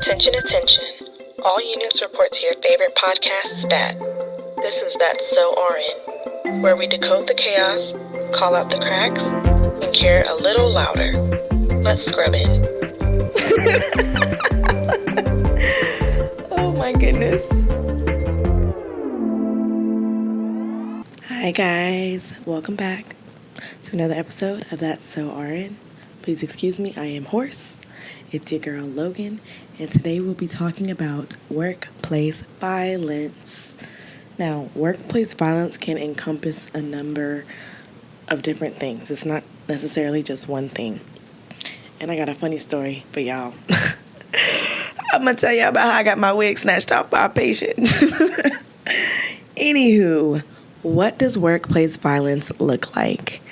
Attention, attention. All units report to your favorite podcast stat. This is That's So RN, where we decode the chaos, call out the cracks, and care a little louder. Let's scrub in. Oh my goodness. Hi guys, welcome back to another episode of That's So RN. Please excuse me, I am hoarse. It's your girl Logan, and today we'll be talking about workplace violence. Now, workplace violence can encompass a number of different things. It's not necessarily just one thing. And I got a funny story for y'all. I'm going to tell y'all about how I got my wig snatched off by a patient. Anywho, what does workplace violence look like?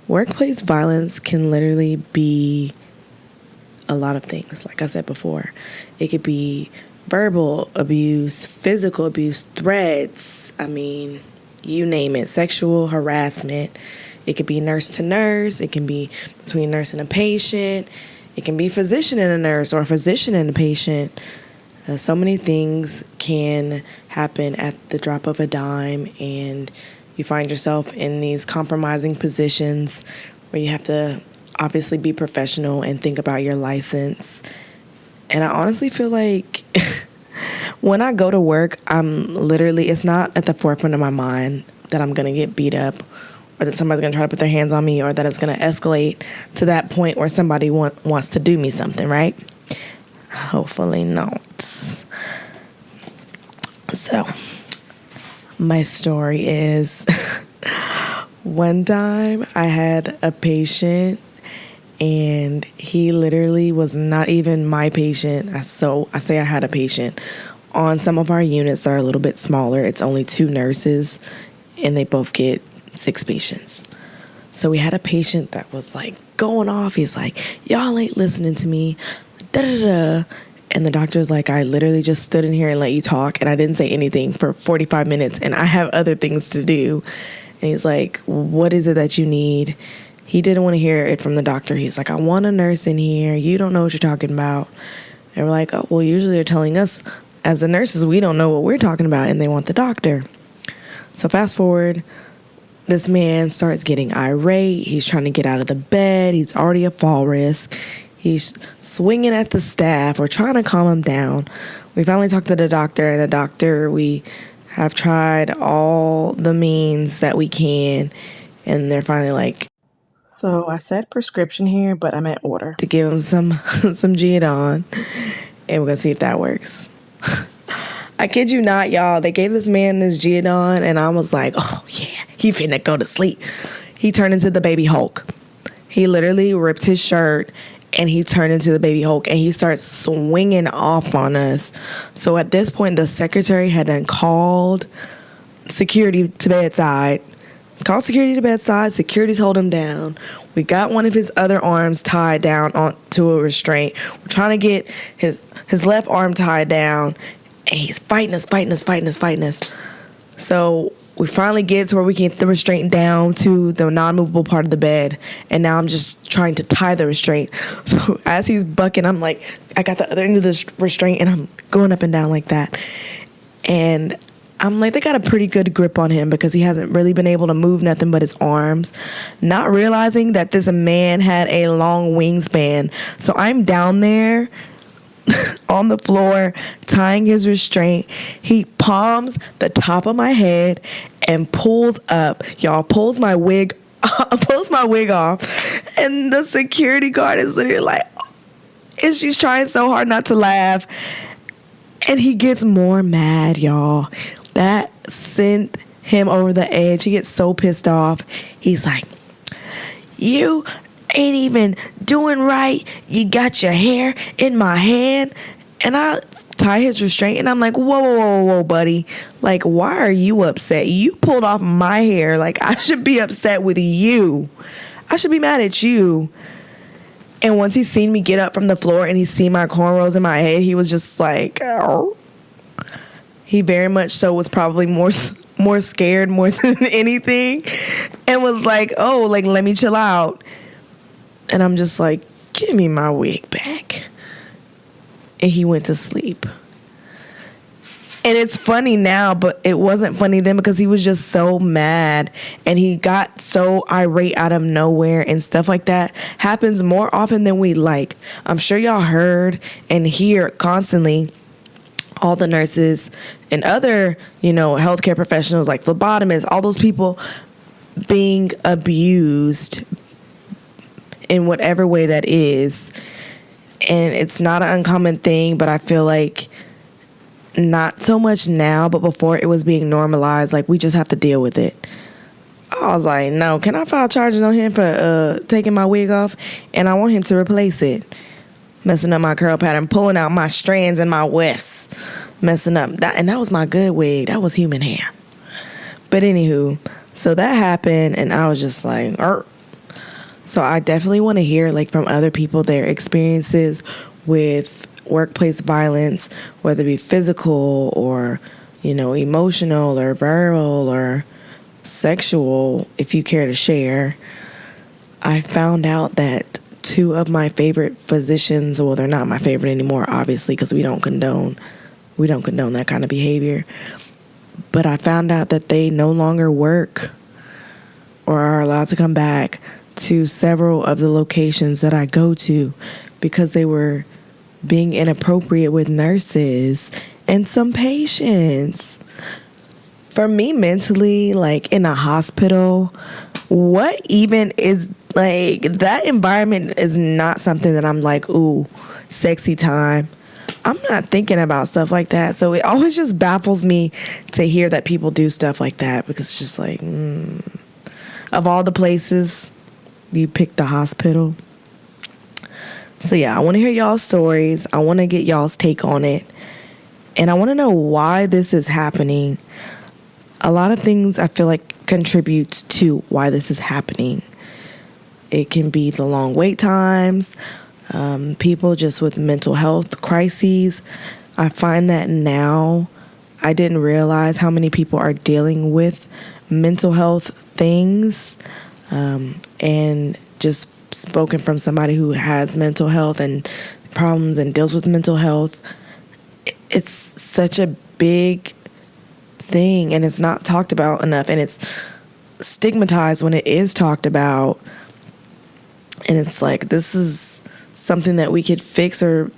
Workplace violence can literally be a lot of things. Like I said before, it could be verbal abuse, physical abuse, threats. I mean, you name it, sexual harassment. It could be nurse to nurse. It can be between nurse and a patient. It can be physician and a nurse or a physician and a patient. So many things can happen at the drop of a dime, and you find yourself in these compromising positions where you have to obviously be professional and think about your license. And I honestly feel like when I go to work, it's not at the forefront of my mind that I'm going to get beat up or that somebody's going to try to put their hands on me or that it's going to escalate to that point where somebody wants to do me something, right? Hopefully not. So, my story is one time I had a patient and he literally was not even my patient. I say I had a patient. On some of our units that are a little bit smaller, it's only 2 nurses and they both get 6 patients. So we had a patient that was like going off. He's like, y'all ain't listening to me. Da da da. And the doctor's like, I literally just stood in here and let you talk and I didn't say anything for 45 minutes and I have other things to do. And he's like, what is it that you need? He didn't want to hear it from the doctor. He's like, I want a nurse in here. You don't know what you're talking about. And we're like, oh, well, usually they're telling us as the nurses, we don't know what we're talking about and they want the doctor. So fast forward, this man starts getting irate. He's trying to get out of the bed. He's already a fall risk. He's swinging at the staff. We're trying to calm him down. We finally talked to the doctor, and the doctor, we have tried all the means that we can, and they're finally like, so I said prescription here, but I meant order to give him some Giadon, and we're going to see if that works. I kid you not, y'all. They gave this man this Giadon, and I was like, oh, yeah, he finna go to sleep. He turned into the baby Hulk. He literally ripped his shirt, and he turned into the baby Hulk, and he starts swinging off on us. So at this point, the secretary had done called security to bedside. Security's holding him down. We got one of his other arms tied down onto a restraint. We're trying to get his left arm tied down, and he's fighting us. So we finally get to where we can get the restraint down to the non-movable part of the bed, and now I'm just trying to tie the restraint. So as he's bucking, I'm like, I got the other end of the restraint, and I'm going up and down like that. And I'm like, they got a pretty good grip on him because he hasn't really been able to move nothing but his arms, not realizing that this man had a long wingspan. So I'm down there on the floor tying his restraint. He palms the top of my head and pulls my wig off, and the security guard is literally like, and she's trying so hard not to laugh, and he gets more mad, y'all. That sent him over the edge. He gets so pissed off. He's like, you ain't even doing right. You got your hair in my hand. And I tie his restraint, and I'm like, whoa, buddy. Like, why are you upset? You pulled off my hair. Like, I should be upset with you. I should be mad at you. And once he's seen me get up from the floor and he's seen my cornrows in my head, he was just like, oh. He very much so was probably more scared more than anything, and was like, oh, like, let me chill out. And I'm just like, give me my wig back. and he went to sleep. And it's funny now, but it wasn't funny then because he was just so mad and he got so irate out of nowhere, and stuff like that happens more often than we like. I'm sure y'all heard and hear constantly all the nurses and other, healthcare professionals like phlebotomists, all those people being abused in whatever way that is. And it's not an uncommon thing, but I feel like not so much now, but before it was being normalized. Like, we just have to deal with it. I was like, no, can I file charges on him for taking my wig off? And I want him to replace it. Messing up my curl pattern, pulling out my strands and my wefts. Messing up. And that was my good wig. That was human hair. But anywho, so that happened, and I was just like, Arr. So I definitely want to hear, like, from other people their experiences with workplace violence, whether it be physical or, emotional or verbal or sexual, if you care to share. I found out that 2 of my favorite physicians, well, they're not my favorite anymore, obviously, because we don't condone that kind of behavior. But I found out that they no longer work or are allowed to come back to several of the locations that I go to because they were being inappropriate with nurses and some patients. For me, mentally, like, in a hospital, what even is, like, that environment is not something that I'm like, ooh, sexy time. I'm not thinking about stuff like that. So it always just baffles me to hear that people do stuff like that, because it's just like, of all the places, you pick the hospital. So yeah, I want to hear y'all's stories. I want to get y'all's take on it. And I want to know why this is happening. A lot of things I feel like contributes to why this is happening. It can be the long wait times, people just with mental health crises. I find that now I didn't realize how many people are dealing with mental health things, and just spoken from somebody who has mental health and problems and deals with mental health. It's such a big thing, and it's not talked about enough, and it's stigmatized when it is talked about. And it's like, this is something that we could fix or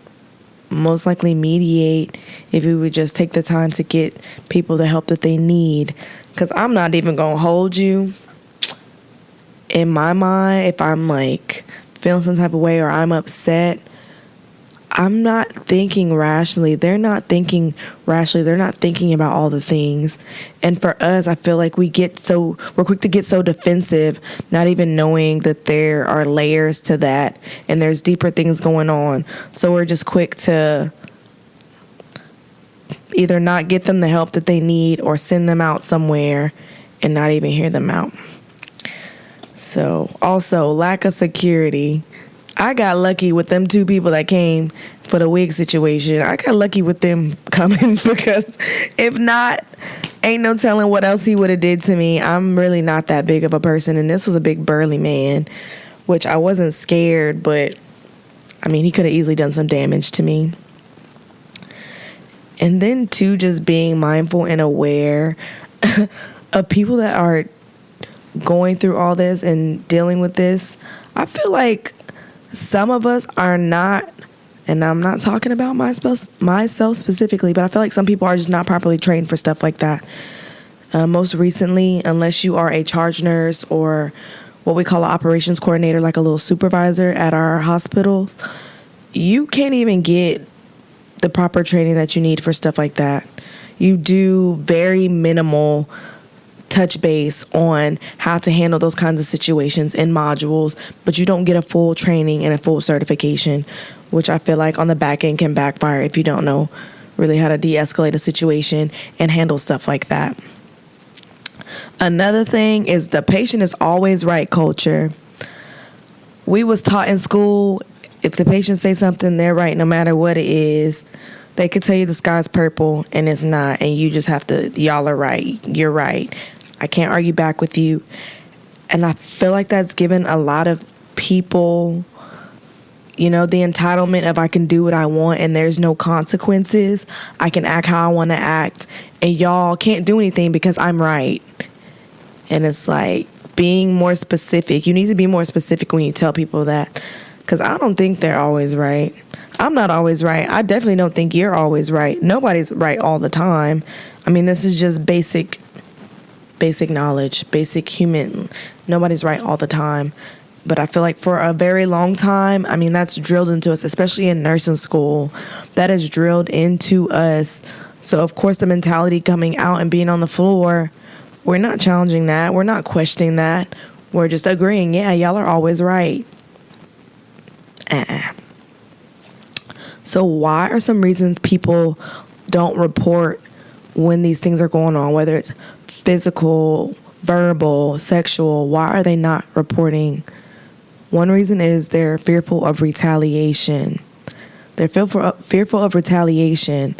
most likely mediate if we would just take the time to get people the help that they need. Because I'm not even gonna hold you. In my mind, if I'm like feeling some type of way or I'm upset, I'm not thinking rationally. They're not thinking rationally. They're not thinking about all the things. And for us, I feel like we're quick to get so defensive, not even knowing that there are layers to that and there's deeper things going on. So we're just quick to either not get them the help that they need or send them out somewhere and not even hear them out. So also, lack of security. I got lucky with them 2 people that came for the wig situation. I got lucky with them coming, because if not, ain't no telling what else he would have did to me. I'm really not that big of a person, and this was a big burly man, which I wasn't scared, but I mean, he could have easily done some damage to me. And then too, just being mindful and aware of people that are going through all this and dealing with this. I feel like some of us are not, and I'm not talking about myself specifically, but I feel like some people are just not properly trained for stuff like that. Most recently, unless you are a charge nurse or what we call an operations coordinator, like a little supervisor at our hospitals, you can't even get the proper training that you need for stuff like that. You do very minimal touch base on how to handle those kinds of situations in modules, but you don't get a full training and a full certification, which I feel like on the back end can backfire if you don't know really how to de-escalate a situation and handle stuff like that. Another thing is the patient is always right culture. We was taught in school, if the patient say something, they're right no matter what it is. They could tell you the sky's purple and it's not, and you just have to, y'all are right, you're right. I can't argue back with you. And I feel like that's given a lot of people the entitlement of I can do what I want and there's no consequences. I can act how I want to act, and y'all can't do anything because I'm right. And it's like being more specific. You need to be more specific when you tell people that, because I don't think they're always right. I'm not always right. I definitely don't think you're always right. Nobody's right all the time. I mean, this is just basic knowledge, basic human. Nobody's right all the time. But I feel like for a very long time, I mean, that's drilled into us, especially in nursing school. That is drilled into us. So, of course, the mentality coming out and being on the floor, we're not challenging that. We're not questioning that. We're just agreeing, yeah, y'all are always right. So why are some reasons people don't report when these things are going on, whether it's physical, verbal, sexual? Why are they not reporting? One reason is they're fearful of retaliation. They're fearful of retaliation.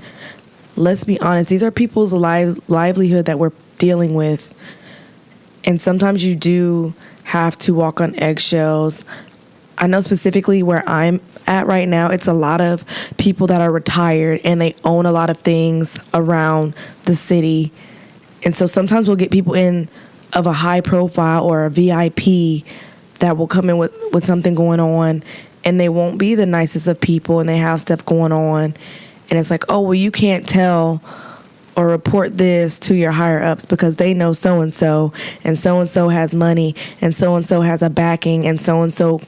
Let's be honest. These are people's livelihood that we're dealing with. And sometimes you do have to walk on eggshells. I know specifically where I'm at right now, it's a lot of people that are retired and they own a lot of things around the city. And so sometimes we'll get people in of a high profile or a VIP that will come in with something going on, and they won't be the nicest of people and they have stuff going on. And it's like, oh, well, you can't tell or report this to your higher ups because they know so-and-so has money, and so-and-so has a backing, and so-and-so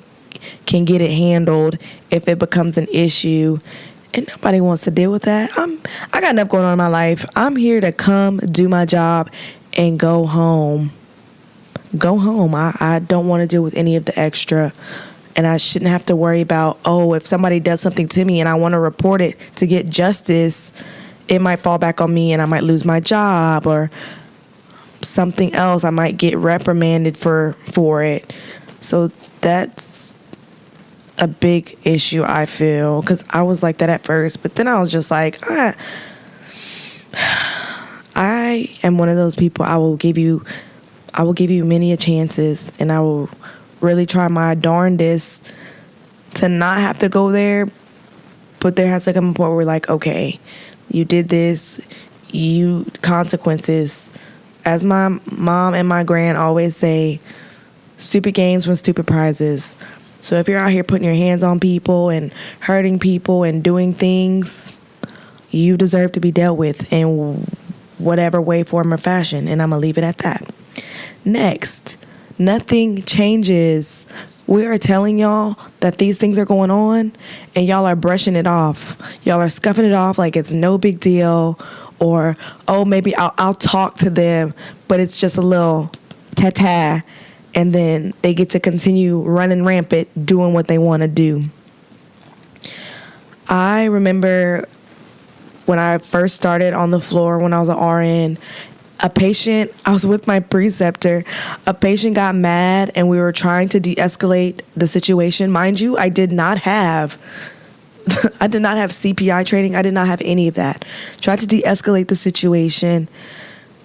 can get it handled if it becomes an issue. And nobody wants to deal with that. I got enough going on in my life. I'm here to come, do my job, and go home. I don't want to deal with any of the extra. And I shouldn't have to worry about, if somebody does something to me and I want to report it to get justice, it might fall back on me and I might lose my job or something else. I might get reprimanded for it. So that's a big issue, I feel, because I was like that at first, but then I was just like, I am one of those people. I will give you many chances, and I will really try my darndest to not have to go there. But there has to come a point where we're like, okay, you did this, consequences. As my mom and my gran always say, stupid games win stupid prizes. So if you're out here putting your hands on people and hurting people and doing things, you deserve to be dealt with in whatever way, form, or fashion. And I'm going to leave it at that. Next, nothing changes. We are telling y'all that these things are going on, and y'all are brushing it off. Y'all are scuffing it off like it's no big deal, or, maybe I'll talk to them, but it's just a little ta-ta. And then they get to continue running rampant, doing what they want to do. I remember when I first started on the floor when I was an RN, I was with my preceptor. A patient got mad and we were trying to de-escalate the situation. Mind you, I did not have CPI training. I did not have any of that. Tried to de-escalate the situation.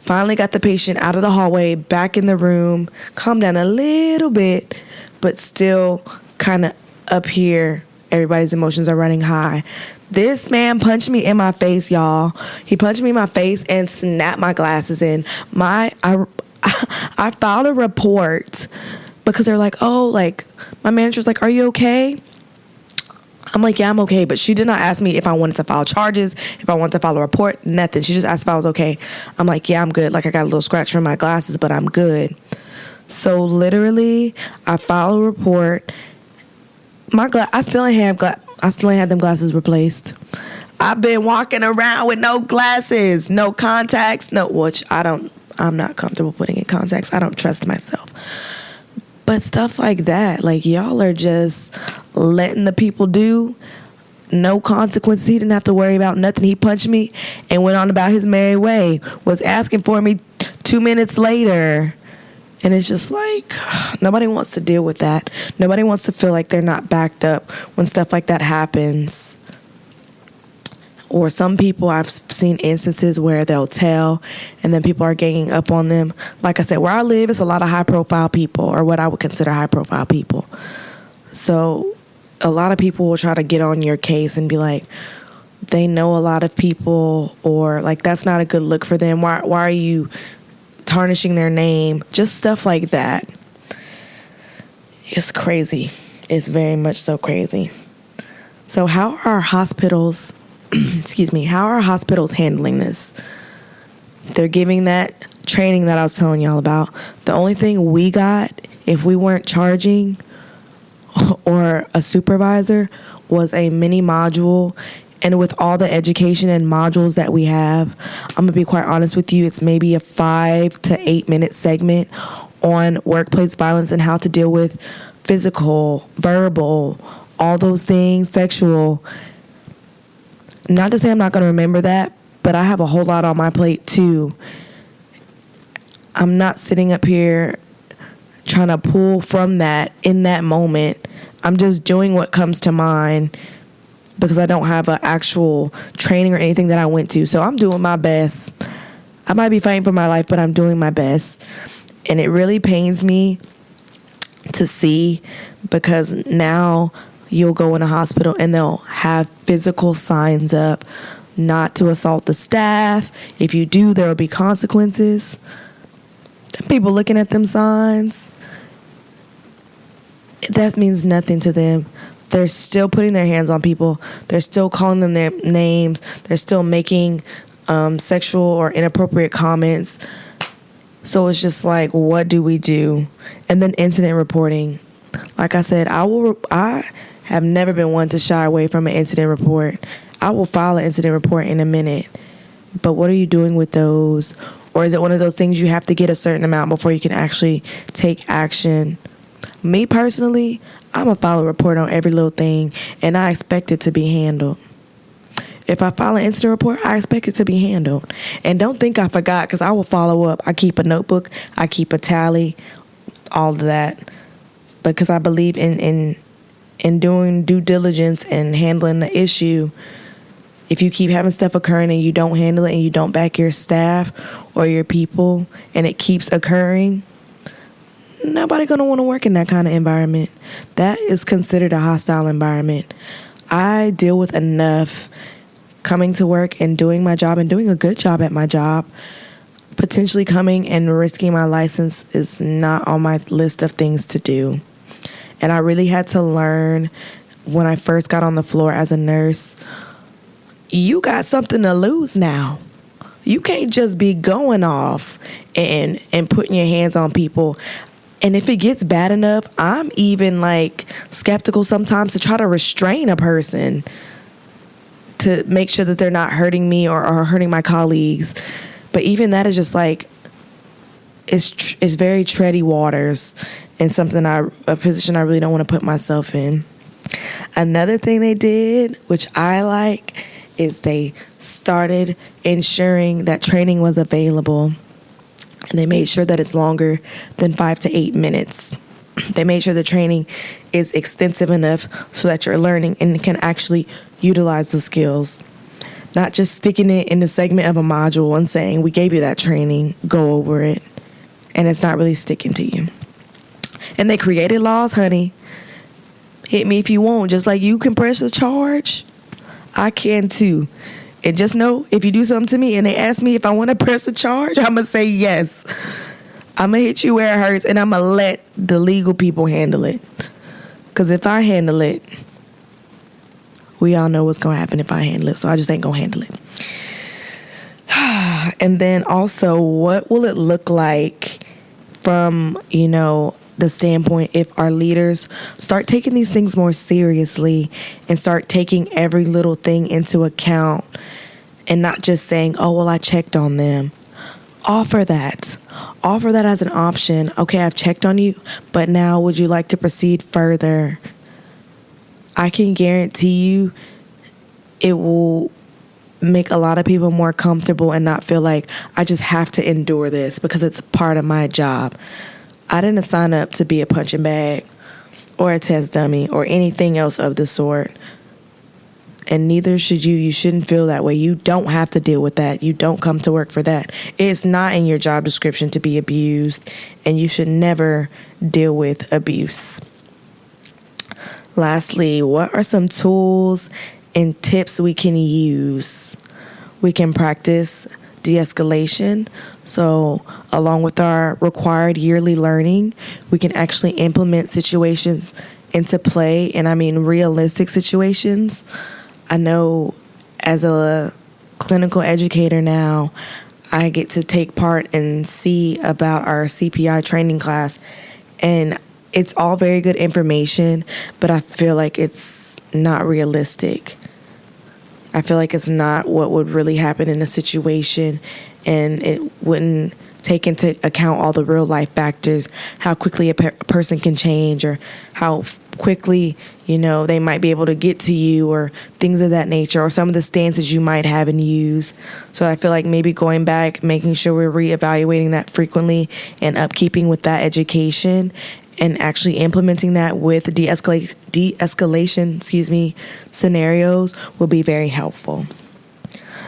Finally got the patient out of the hallway, back in the room, calmed down a little bit, but still kind of up here. Everybody's emotions are running high. This man punched me in my face, y'all. He punched me in my face and snapped my glasses in. I filed a report because they're like, my manager's like, are you okay? I'm like, yeah, I'm okay. But she did not ask me if I wanted to file charges, if I wanted to file a report, nothing. She just asked if I was okay. I'm like, yeah, I'm good. Like, I got a little scratch from my glasses, but I'm good. So literally, I filed a report. I still ain't had them glasses replaced. I've been walking around with no glasses, no contacts, I'm not comfortable putting in contacts. I don't trust myself. But stuff like that, like, y'all are just letting the people do. No consequences. He didn't have to worry about nothing. He punched me and went on about his merry way. Was asking for me 2 minutes later. And it's just like, nobody wants to deal with that. Nobody wants to feel like they're not backed up when stuff like that happens. Or some people, I've seen instances where they'll tell and then people are ganging up on them. Like I said, where I live, it's a lot of high-profile people, or what I would consider high-profile people. So a lot of people will try to get on your case and be like, they know a lot of people, or like, that's not a good look for them. Why are you tarnishing their name? Just stuff like that. It's crazy. It's very much so crazy. So how are hospitals, how are hospitals handling this? They're giving that training that I was telling y'all about. The only thing we got, if we weren't charging or a supervisor, was a mini module. And with all the education and modules that we have, I'm going to be quite honest with you, it's maybe a 5 to 8 minute segment on workplace violence and how to deal with physical, verbal, all those things, sexual. Not to say I'm not going to remember that, but I have a whole lot on my plate too. I'm not sitting up here trying to pull from that in that moment. I'm just doing what comes to mind because I don't have an actual training or anything that I went to. So I'm doing my best. I might be fighting for my life, but I'm doing my best. And it really pains me to see, because now you'll go in a hospital and they'll have physical signs up not to assault the staff. If you do, there will be consequences. People looking at them signs, that means nothing to them. They're still putting their hands on people. They're still calling them their names. They're still making sexual or inappropriate comments. So it's just like, what do we do? And then incident reporting. Like I said, I have never been one to shy away from an incident report. I will file an incident report in a minute. But what are you doing with those? Or is it one of those things you have to get a certain amount before you can actually take action? Me personally, I'm going to file a report on every little thing, and I expect it to be handled. If I file an incident report, I expect it to be handled. And don't think I forgot, because I will follow up. I keep a notebook. I keep a tally, all of that. Because I believe in doing due diligence and handling the issue. If you keep having stuff occurring and you don't handle it and you don't back your staff or your people and it keeps occurring, nobody going to want to work in that kind of environment. That is considered a hostile environment. I deal with enough coming to work and doing my job and doing a good job at my job. Potentially coming and risking my license is not on my list of things to do. And I really had to learn when I first got on the floor as a nurse, you got something to lose now. You can't just be going off and putting your hands on people. And if it gets bad enough, I'm even like skeptical sometimes to try to restrain a person to make sure that they're not hurting me or hurting my colleagues. But even that is just like, it's very tready waters and a position I really don't want to put myself in. Another thing they did, which I like, is they started ensuring that training was available. And they made sure that it's longer than 5 to 8 minutes. They made sure the training is extensive enough so that you're learning and can actually utilize the skills. Not just sticking it in the segment of a module and saying, we gave you that training, go over it. And it's not really sticking to you. And they created laws, honey. Hit me if you want. Just like you can press a charge, I can too. And just know, if you do something to me and they ask me if I want to press a charge, I'm going to say yes. I'm going to hit you where it hurts, and I'm going to let the legal people handle it. Because if I handle it, we all know what's going to happen if I handle it. So I just ain't going to handle it. And then also, what will it look like from, the standpoint if our leaders start taking these things more seriously and start taking every little thing into account and not just saying, oh, well, I checked on them. Offer that as an option. Okay, I've checked on you, but now would you like to proceed further? I can guarantee you it will make a lot of people more comfortable and not feel like I just have to endure this because it's part of my job. I didn't sign up to be a punching bag or a test dummy or anything else of the sort. And neither should you. You shouldn't feel that way. You don't have to deal with that. You don't come to work for that. It's not in your job description to be abused, and you should never deal with abuse. Lastly, what are some tools and tips we can use? We can practice de-escalation. So, along with our required yearly learning, we can actually implement situations into play, and I mean realistic situations. I know as a clinical educator now, I get to take part and see about our CPI training class, and it's all very good information, but I feel like it's not realistic. I feel like it's not what would really happen in a situation, and it wouldn't take into account all the real life factors, how quickly a person can change, or how quickly, they might be able to get to you, or things of that nature, or some of the stances you might have and use. So I feel like maybe going back, making sure we're reevaluating that frequently and upkeeping with that education, and actually implementing that with de-escalation, scenarios will be very helpful.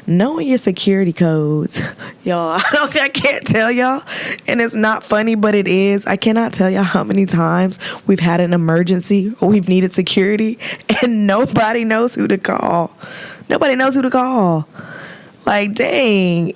Knowing your security codes. Y'all, I can't tell y'all, and it's not funny, but it is. I cannot tell y'all how many times we've had an emergency or we've needed security and nobody knows who to call. Nobody knows who to call. Like, dang.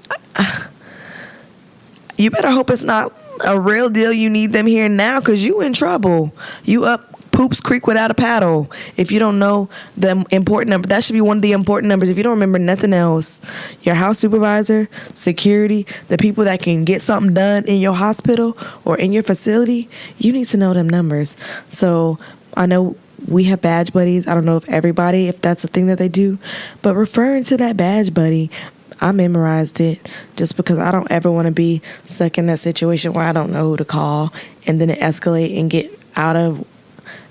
You better hope it's not a real deal you need them here now, because you in trouble. You up Poops Creek without a paddle. If you don't know the important number, that should be one of the important numbers. If you don't remember nothing else, your house supervisor, security, the people that can get something done in your hospital or in your facility, you need to know them numbers. So I know we have badge buddies. I don't know if that's a thing that they do, but referring to that badge buddy, I memorized it just because I don't ever want to be stuck in that situation where I don't know who to call, and then it escalate and get out of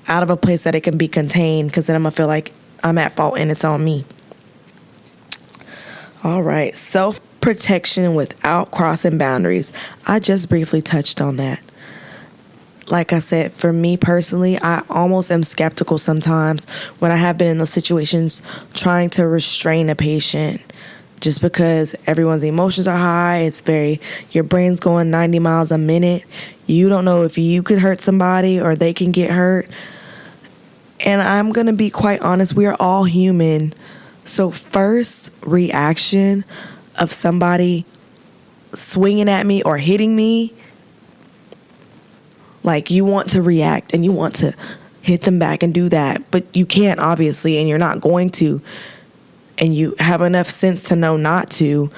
a place that it can be contained, because then I'm going to feel like I'm at fault and it's on me. All right. Self-protection without crossing boundaries. I just briefly touched on that. Like I said, for me personally, I almost am skeptical sometimes when I have been in those situations trying to restrain a patient, just because everyone's emotions are high. Your brain's going 90 miles a minute. You don't know if you could hurt somebody or they can get hurt. And I'm going to be quite honest, we are all human. So first reaction of somebody swinging at me or hitting me, like, you want to react and you want to hit them back and do that. But you can't, obviously, and you're not going to. And you have enough sense to know not to.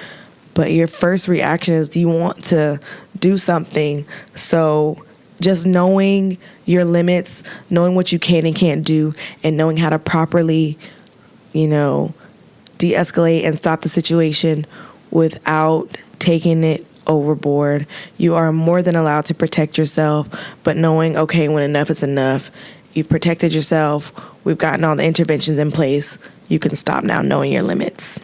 But your first reaction is, do you want to do something? So just knowing your limits, knowing what you can and can't do, and knowing how to properly, de-escalate and stop the situation without taking it overboard. You are more than allowed to protect yourself, but knowing, okay, when enough is enough, you've protected yourself, we've gotten all the interventions in place, you can stop now, knowing your limits.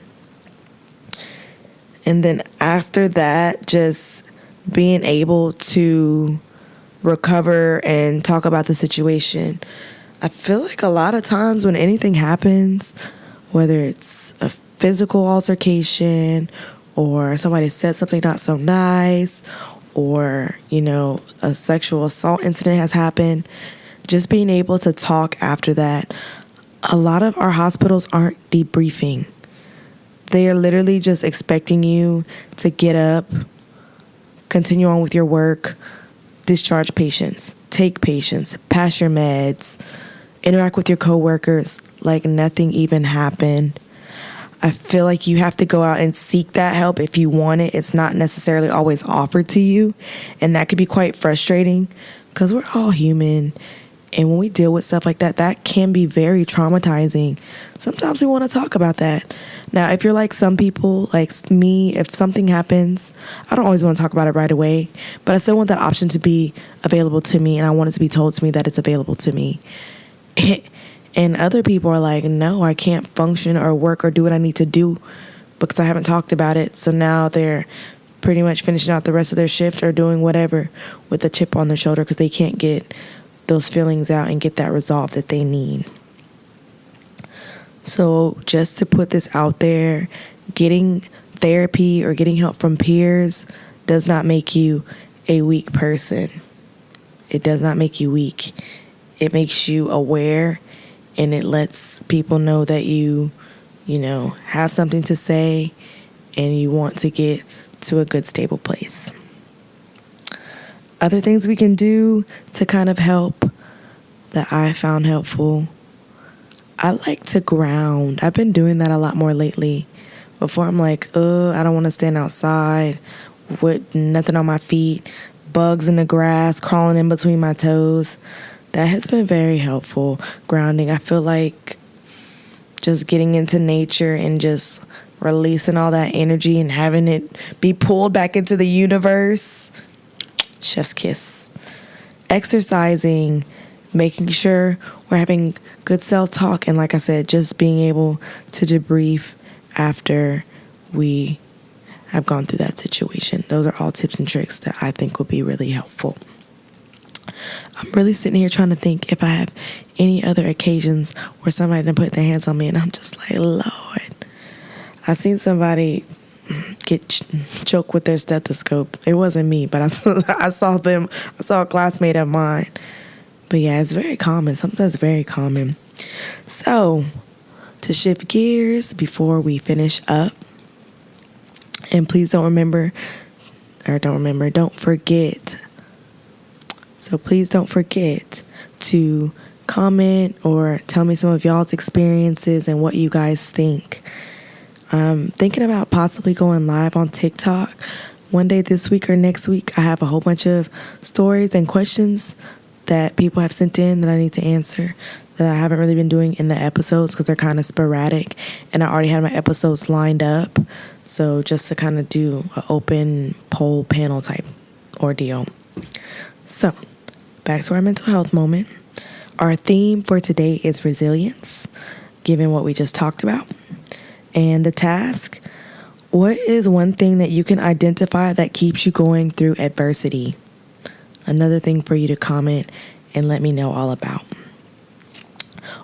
And then after that, just being able to recover and talk about the situation. I feel like a lot of times when anything happens, whether it's a physical altercation or somebody said something not so nice, or, a sexual assault incident has happened, just being able to talk after that. A lot of our hospitals aren't debriefing. They are literally just expecting you to get up, continue on with your work, discharge patients, take patients, pass your meds, interact with your coworkers like nothing even happened. I feel like you have to go out and seek that help if you want it. It's not necessarily always offered to you, and that could be quite frustrating because we're all human. And when we deal with stuff like that, that can be very traumatizing. Sometimes we want to talk about that. Now, if you're like some people, like me, if something happens, I don't always want to talk about it right away, but I still want that option to be available to me, and I want it to be told to me that it's available to me. And other people are like, no, I can't function or work or do what I need to do because I haven't talked about it. So now they're pretty much finishing out the rest of their shift or doing whatever with a chip on their shoulder because they can't get those feelings out and get that resolve that they need. So just to put this out there, getting therapy or getting help from peers does not make you a weak person. It does not make you weak. It makes you aware, and it lets people know that you have something to say and you want to get to a good, stable place. Other things we can do to kind of help that I found helpful, I like to ground. I've been doing that a lot more lately. Before I'm like, I don't want to stand outside with nothing on my feet, bugs in the grass, crawling in between my toes. That has been very helpful, grounding. I feel like just getting into nature and just releasing all that energy and having it be pulled back into the universe. Chef's kiss. Exercising, making sure we're having good self-talk, and like I said, just being able to debrief after we have gone through that situation. Those are all tips and tricks that I think will be really helpful. I'm really sitting here trying to think if I have any other occasions where somebody didn't put their hands on me and I'm just like, Lord. I seen somebody get choked with their stethoscope. It wasn't me, but I saw them. I saw a classmate of mine. But yeah, it's very common. Something that's very common. So, to shift gears before we finish up, and please don't forget. So please don't forget to comment or tell me some of y'all's experiences and what you guys think. I'm thinking about possibly going live on TikTok one day this week or next week. I have a whole bunch of stories and questions that people have sent in that I need to answer that I haven't really been doing in the episodes because they're kind of sporadic, and I already had my episodes lined up. So just to kind of do an open poll panel type ordeal. So back to our mental health moment. Our theme for today is resilience, given what we just talked about. And the task, what is one thing that you can identify that keeps you going through adversity? Another thing for you to comment and let me know all about.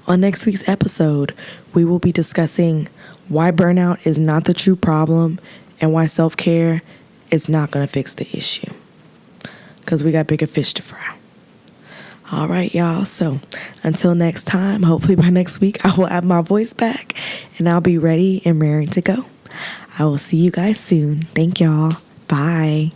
On next week's episode, we will be discussing why burnout is not the true problem and why self-care is not going to fix the issue. Because we got bigger fish to fry. All right, y'all. So until next time, hopefully by next week, I will have my voice back and I'll be ready and raring to go. I will see you guys soon. Thank y'all. Bye.